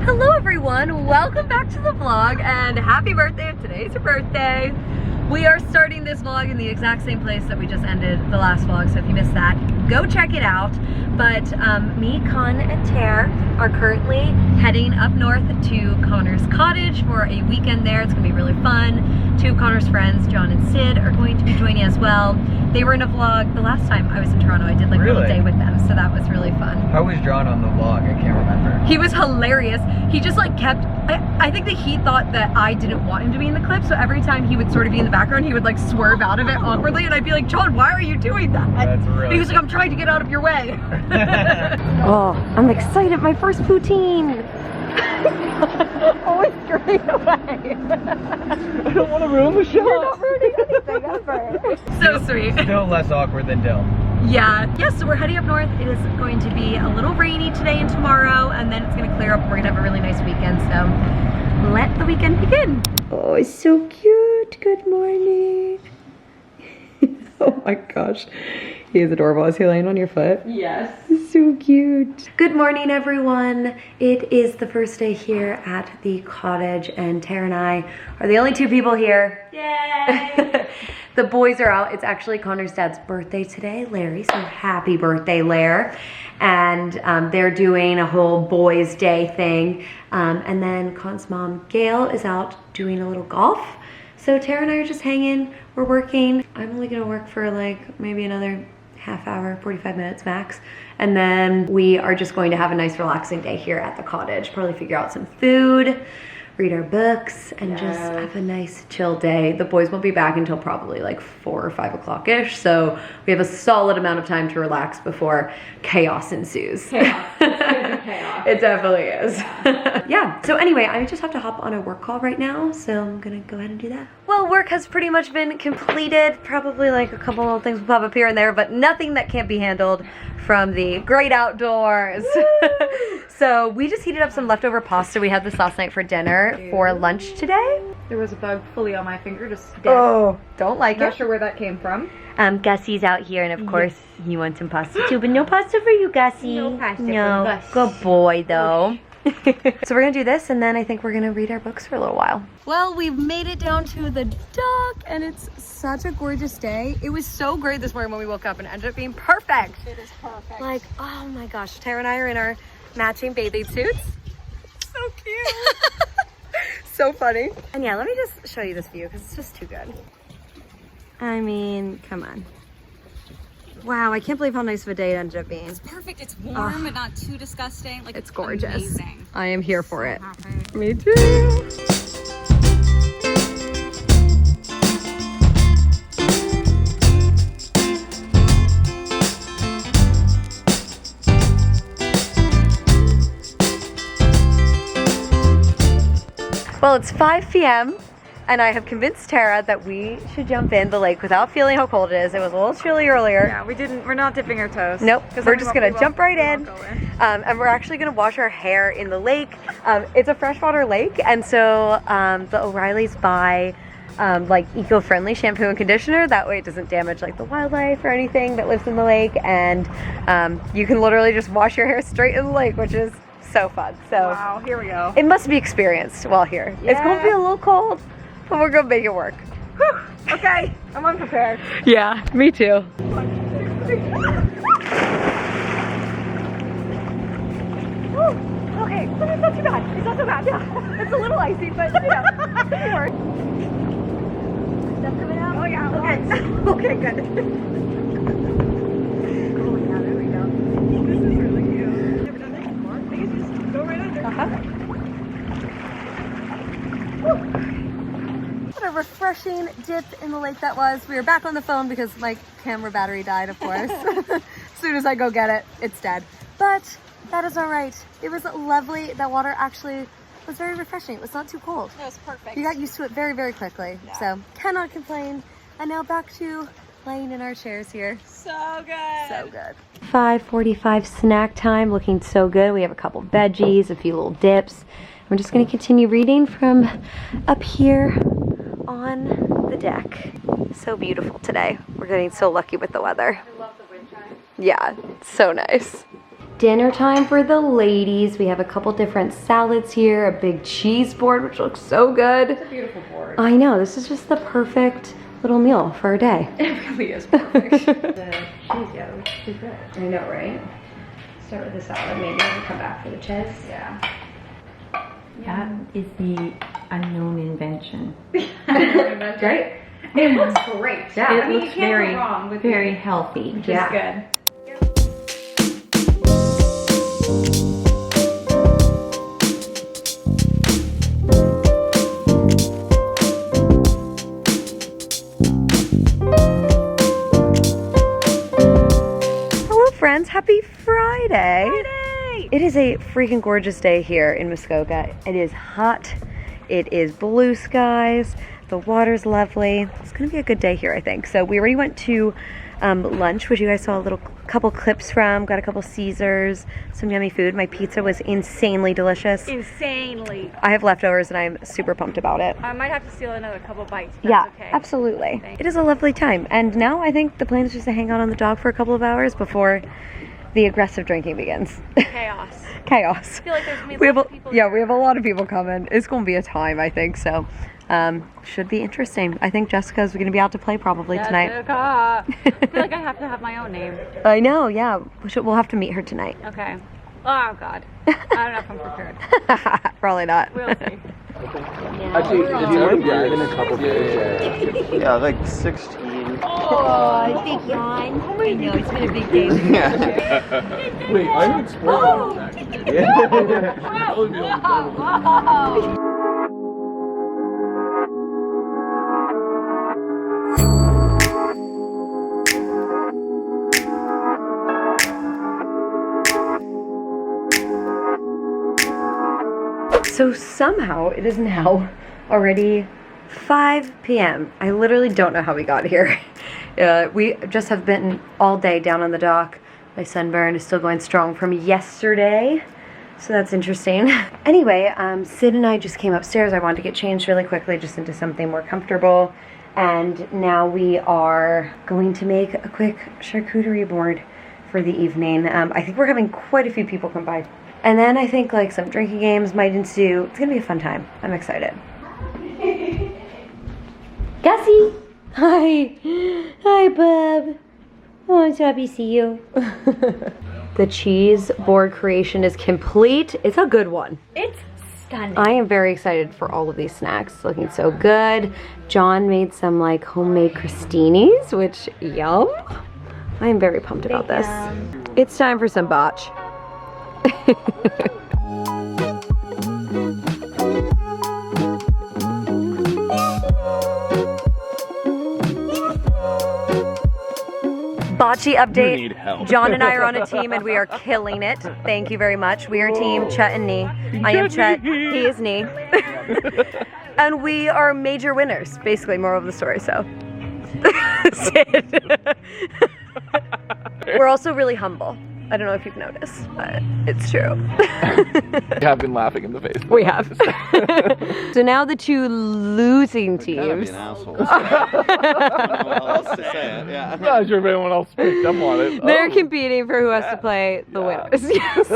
Hello everyone, welcome back to the vlog and happy birthday if today's your birthday. We are starting this vlog in the exact same place that we just ended the last vlog, so if you missed that, go check it out. But me, Con, and Tara are currently heading up north to Connor's cottage for a weekend there. It's gonna be really fun. Two of Connor's friends, John and Sid, are going to be joining as well. They were in a vlog the last time I was in Toronto. I did like a little day with them, so that was really fun. How was John on the vlog? I can't remember. He was hilarious. He just like kept, I think that he thought that I didn't want him to be in the clip, so every time he would sort of be in the background, he would like swerve out of it awkwardly, and I'd be like, John, why are you doing that? That's really He was like, I'm trying to get out of your way. Oh, I'm excited, my first poutine. Always straight away. I don't want to ruin the show. You're not ruining anything ever. So sweet. Still less awkward than Dill. Yeah, so we're heading up north. It is going to be a little rainy today and tomorrow, and then it's gonna clear up. We're gonna have a really nice weekend, so let the weekend begin. Oh, it's so cute. Good morning. Oh my gosh. He is adorable. Is he laying on your foot? Yes. So cute. Good morning, everyone. It is the first day here at the cottage, and Tara and I are the only two people here. Yay! The boys are out. It's actually Connor's dad's birthday today, Larry, so happy birthday, Lair. And they're doing a whole boys' day thing. And then Con's mom, Gail, is out doing a little golf. So Tara and I are just hanging, we're working. I'm only gonna work for like maybe another half hour, 45 minutes max. And then we are just going to have a nice relaxing day here at the cottage. Probably figure out some food, read our books, and just have a nice chill day. The boys won't be back until probably like 4 or 5 o'clock-ish. So we have a solid amount of time to relax before chaos ensues. Chaos. Chaos. It definitely is. Yeah, so anyway, I just have to hop on a work call right now, so I'm gonna go ahead and do that. Well, work has pretty much been completed. Probably like a couple little things will pop up here and there, but nothing that can't be handled from the great outdoors. So we just heated up some leftover pasta. We had this last night for dinner. For lunch today. There was a bug fully on my finger, just dead. Oh, don't like Not it. sure where that came from. Gussie's out here, and of course you want some pasta too, but no pasta for you, Gussie. No pasta for Gus. Good boy though. So we're gonna do this, and then I think we're gonna read our books for a little while. Well, we've made it down to the dock, and it's such a gorgeous day. It was so great this morning when we woke up, and it ended up being perfect. It is perfect. Like, oh my gosh, Tara and I are in our matching bathing suits. So cute. So funny. And yeah, let me just show you this view because it's just too good. I mean, come on. Wow, I can't believe how nice of a day it ended up being. It's perfect. It's warm but not too disgusting. Like It's gorgeous. Amazing. I am here for it. Happy. Me too. Well, it's 5 p.m. and I have convinced Tara that we should jump in the lake without feeling how cold it is. It was a little chilly earlier. Yeah, we're not dipping our toes. Nope, we're just gonna jump right in. And we're actually gonna wash our hair in the lake. It's a freshwater lake, and so the O'Reillys buy like eco-friendly shampoo and conditioner. That way it doesn't damage like the wildlife or anything that lives in the lake. And you can literally just wash your hair straight in the lake, which is so fun. So wow, here we go. It must be experienced while here. Yeah. It's gonna be a little cold, but we're gonna make it work. Whew. Okay, I'm unprepared. Yeah, me too. 1, 2, 3. Woo. Okay, it's not too bad. It's not so bad. Yeah, it's a little icy, but you know, it works. Stuff coming out? Oh yeah. Okay. Okay, good. Oh yeah, there we go. This is really cute. Never done this before. I think it's just go right under. What a refreshing dip in the lake that was. We were back on the phone because my camera battery died, of course. As soon as I go get it, it's dead. But that is all right. It was lovely. That water actually was very refreshing. It was not too cold. That was perfect. You got used to it very, very quickly. Yeah. So cannot complain. And now back to laying in our chairs here. So good. So good. 5:45 snack time, looking so good. We have a couple veggies, a few little dips. We're just gonna continue reading from up here on the deck. So beautiful today. We're getting so lucky with the weather. I love the wind chime. Yeah, it's so nice. dinner time for the ladies. We have a couple different salads here, a big cheese board, which looks so good. It's a beautiful board. I know, this is just the perfect little meal for a day. It really is perfect. The cheese, yeah, is good. I know, right? Start with the salad, maybe we'll come back for the cheese. Yeah. That is the unknown invention. Great. It looks great. Yeah. It I mean, looks you can't very, go wrong with very it, healthy. which Yeah. is good. Hello friends, happy Friday. It is a freaking gorgeous day here in Muskoka. It is hot, it is blue skies, the water's lovely. It's gonna be a good day here, I think. So we already went to lunch, which you guys saw a couple clips from, got a couple Caesars, some yummy food. My pizza was insanely delicious. Insanely. I have leftovers and I'm super pumped about it. I might have to steal another couple bites. Yeah, Okay. absolutely. Thanks. It is a lovely time. And now I think the plan is just to hang out on the dock for a couple of hours before the aggressive drinking begins. Chaos. Chaos. I feel like there's gonna be We have lots of people yeah, here. we have a lot of people coming. It's going to be a time, I think. So, should be interesting. I think Jessica's going to be out to play probably tonight. Jessica. I feel like I have to have my own name. I know. Yeah, we'll have to meet her tonight. Okay. Oh God. I don't know if I'm prepared. Probably not. We'll see. Actually, if you want to grab in a couple beers, Yeah, like 16. Oh, big yawn. I know, it's been a big day. Wait, I know explore actually. Yeah. That would be So somehow it is now already 5 p.m. I literally don't know how we got here. We just have been all day down on the dock. My sunburn is still going strong from yesterday, so that's interesting. Anyway, Sid and I just came upstairs. I wanted to get changed really quickly just into something more comfortable. And now we are going to make a quick charcuterie board for the evening. I think we're having quite a few people come by. And then I think like some drinking games might ensue. It's gonna be a fun time. I'm excited. Gussie! Hi! Hi, bub. Oh, I'm so happy to see you. The cheese board creation is complete. It's a good one. It's stunning. I am very excited for all of these snacks. Looking so good. John made some like homemade crostinis, which yum. I am very pumped about this. It's time for some botch. Bocce update. need help. John and I are on a team and we are killing it. Thank you very much. We are team Chet and Nee. I am Chet, he is Nee. And we are major winners, basically, moral of the story, so. Sid. We're also really humble. I don't know if you've noticed, but it's true. I have been laughing in the face. We have. So now the two losing Kind of teams. be an asshole. I don't know how else to say it. Yeah. I'm not sure if anyone else picked up on it. They're competing for who has to play the winners. Yes.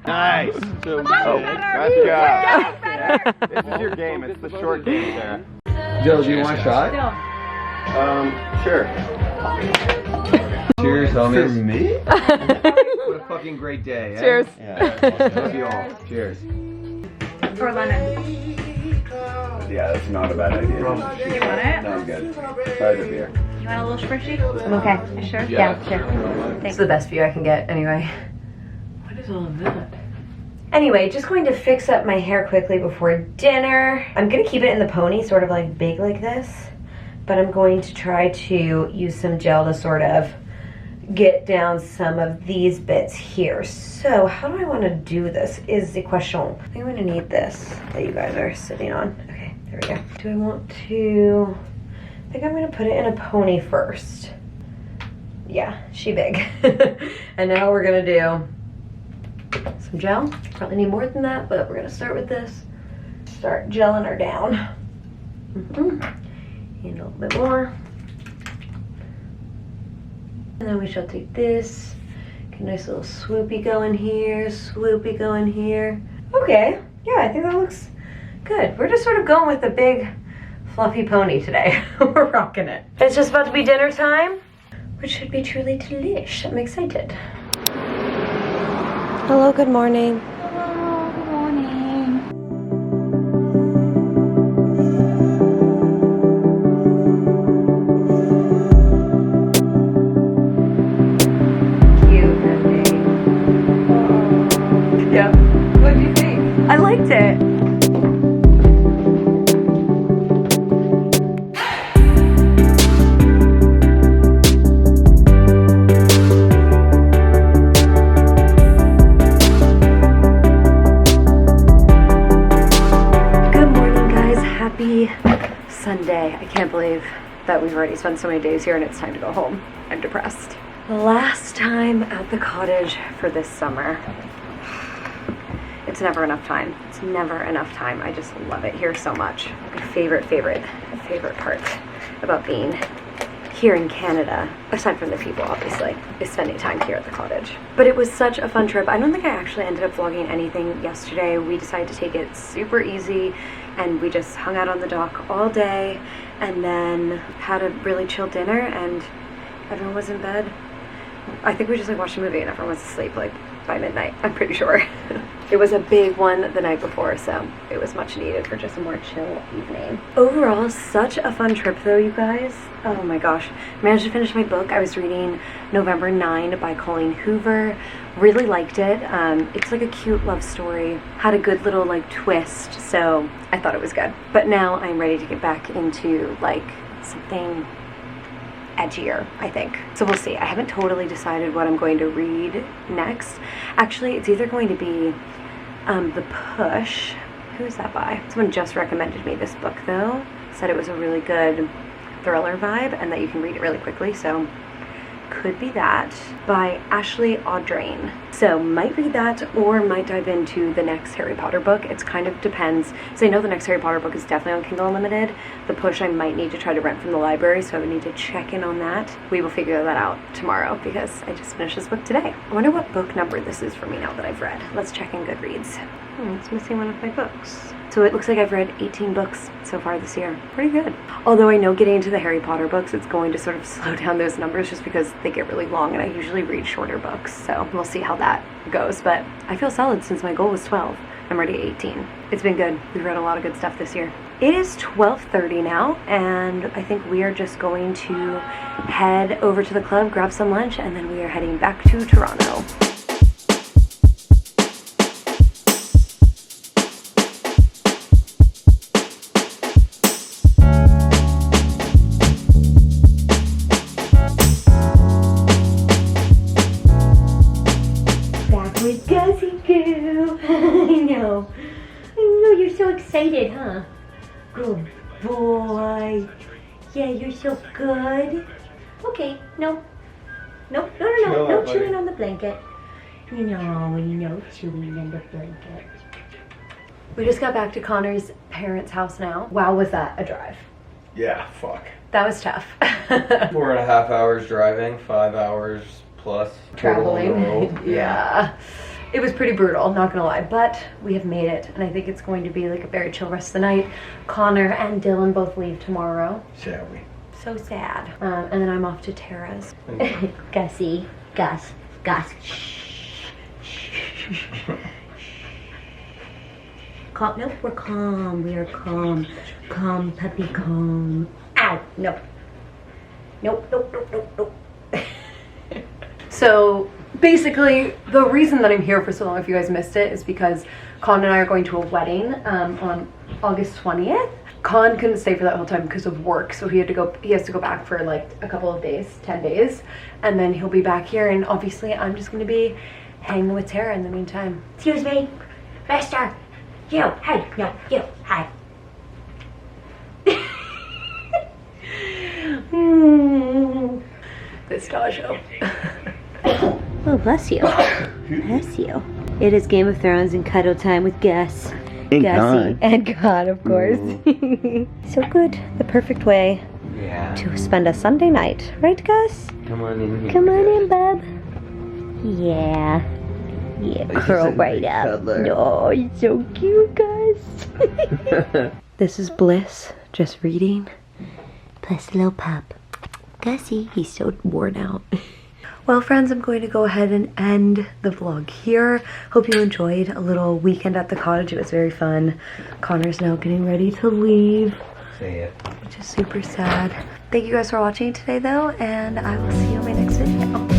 Nice. So nice job. This is your game. It's the short game, Sarah. Jill, do you want a shot? Sure. Cheers, homies. For me? What a fucking great day. Eh? Cheers. Yeah. Love you all. Cheers. For lemon. Yeah, that's not a bad idea. You want it? No, I'm good. Try the beer. You want a little squishy? I'm okay. You sure? Yeah, sure. It's the best view I can get anyway. What is all of that? Anyway, just going to fix up my hair quickly before dinner. I'm gonna keep it in the pony, sort of like big like this, but I'm going to try to use some gel to sort of get down some of these bits here. So how do I want to do this is the question. I think I'm gonna need this that you guys are sitting on. Okay, there we go. Do I want to, I think I'm gonna put it in a pony first. Yeah, she big. And now we're gonna do some gel. Probably need more than that, but we're gonna start with this. Start gelling her down. And a little bit more. And then we shall take this, Nice little swoopy going here, swoopy going here. Okay, yeah, I think that looks good. We're just sort of going with the big fluffy pony today. We're rocking it. It's just about to be dinner time, which should be truly delish. I'm excited. Hello, good morning. Hello, good morning. Cute ending. Yeah. What do you think? I liked it. Sunday. I can't believe that we've already spent so many days here and it's time to go home. I'm depressed. Last time at the cottage for this summer. It's never enough time. It's never enough time. I just love it here so much. My favorite part about being here in Canada, aside from the people obviously, is spending time here at the cottage. But it was such a fun trip. I don't think I actually ended up vlogging anything yesterday. We decided to take it super easy and we just hung out on the dock all day and then had a really chill dinner and everyone was in bed. I think we just watched a movie and everyone was asleep by midnight, I'm pretty sure. It was a big one the night before, so it was much needed for just a more chill evening. Overall, such a fun trip though, you guys. Oh my gosh. Managed to finish my book. I was reading November 9 by Colleen Hoover. Really liked it. It's like a cute love story. Had a good little twist, so I thought it was good. But now I'm ready to get back into something edgier, I think. So we'll see. I haven't totally decided what I'm going to read next. Actually, it's either going to be The Push. Who is that by? Someone just recommended me this book though. Said it was a really good thriller vibe and that you can read it really quickly, so could be that, by Ashley Audrain. So might read that or might dive into the next Harry Potter book. It kind of depends. So I know the next Harry Potter book is definitely on Kindle Unlimited. The Push I might need to try to rent from the library, so I would need to check in on that. We will figure that out tomorrow because I just finished this book today. I wonder what book number this is for me now that I've read. Let's check in Goodreads. It's missing one of my books. So it looks like I've read 18 books so far this year. Pretty good. Although I know getting into the Harry Potter books, it's going to sort of slow down those numbers just because they get really long and I usually read shorter books. So we'll see how that goes. But I feel solid since my goal was 12. I'm already 18. It's been good. We've read a lot of good stuff this year. It is 12:30 now and I think we are just going to head over to the club, grab some lunch, and then we are heading back to Toronto. I know, you're so excited, huh? Good boy. Yeah, you're so good. Okay, no, chewing on the blanket. No, chewing on the blanket. We just got back to Connor's parents' house now. Wow, was that a drive? Yeah, fuck. That was tough. 4.5 hours driving, 5 hours plus total on the road. Yeah. It was pretty brutal, not gonna lie, but we have made it, and I think it's going to be a very chill rest of the night. Connor and Dylan both leave tomorrow. Shall we? So sad. And then I'm off to Tara's. Gussie. Gus. Calm. Nope, we're calm. We are calm. Calm, puppy, calm. Ow. No. Nope. So basically, the reason that I'm here for so long, if you guys missed it, is because Con and I are going to a wedding on August 20th. Con couldn't stay for that whole time because of work, so he has to go back for a couple of days, 10 days, and then he'll be back here, and obviously I'm just going to be hanging with Tara in the meantime. Excuse me. Mister. You. Hey. No. You. Hi. Pistachio. Oh, bless you. Bless you. It is Game of Thrones and cuddle time with Gus. And Gussie. God. And God, of course. So good. The perfect way Yeah. to spend a Sunday night. Right, Gus? Come on in here. Come on in, bub. Yeah. Yeah, curl right up. Oh, he's so cute, Gus. This is Bliss, just reading. Plus a little pup. Gussie, he's so worn out. Well, friends, I'm going to go ahead and end the vlog here. Hope you enjoyed a little weekend at the cottage. It was very fun. Connor's now getting ready to leave, which is super sad. Thank you guys for watching today, though, and I will see you in my next video.